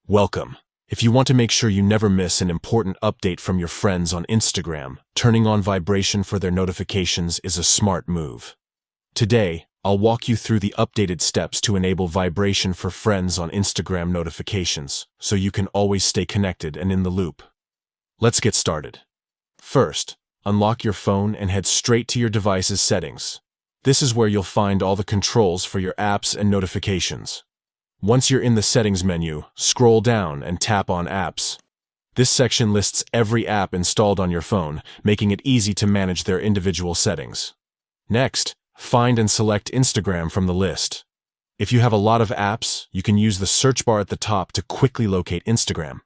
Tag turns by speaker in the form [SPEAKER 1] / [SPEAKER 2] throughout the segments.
[SPEAKER 1] Welcome. If you want to make sure you never miss an important update from your friends on Instagram, turning on vibration for their notifications is a smart move. Today, I'll walk you through the updated steps to enable vibration for friends on Instagram notifications, so you can always stay connected and in the loop. Let's get started. First, unlock your phone and head straight to your device's settings. This is where you'll find all the controls for your apps and notifications. Once you're in the settings menu, scroll down and tap on Apps. This section lists every app installed on your phone, making it easy to manage their individual settings. Next, find and select Instagram from the list. If you have a lot of apps, you can use the search bar at the top to quickly locate Instagram.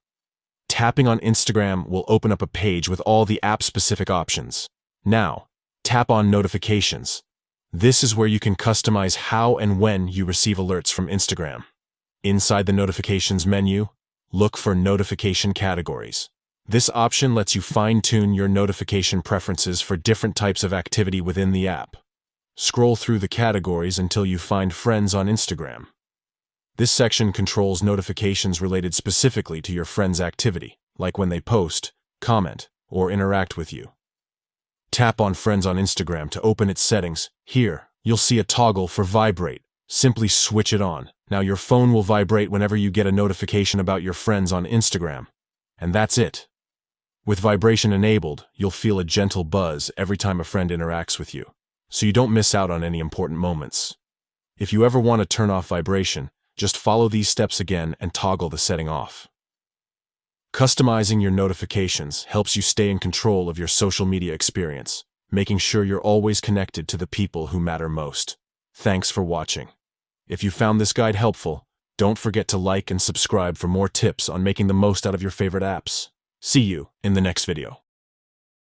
[SPEAKER 1] Tapping on Instagram will open up a page with all the app-specific options. Now, tap on Notifications. This is where you can customize how and when you receive alerts from Instagram. Inside the Notifications menu, look for Notification Categories. This option lets you fine-tune your notification preferences for different types of activity within the app. Scroll through the categories until you find Friends on Instagram. This section controls notifications related specifically to your friend's activity, like when they post, comment, or interact with you. Tap on Friends on Instagram to open its settings. Here, you'll see a toggle for Vibrate. Simply switch it on. Now your phone will vibrate whenever you get a notification about your friends on Instagram. And that's it. With vibration enabled, you'll feel a gentle buzz every time a friend interacts with you, so you don't miss out on any important moments. If you ever want to turn off vibration, just follow these steps again and toggle the setting off. Customizing your notifications helps you stay in control of your social media experience, making sure you're always connected to the people who matter most. Thanks for watching. If you found this guide helpful, don't forget to like and subscribe for more tips on making the most out of your favorite apps. See you in the next video.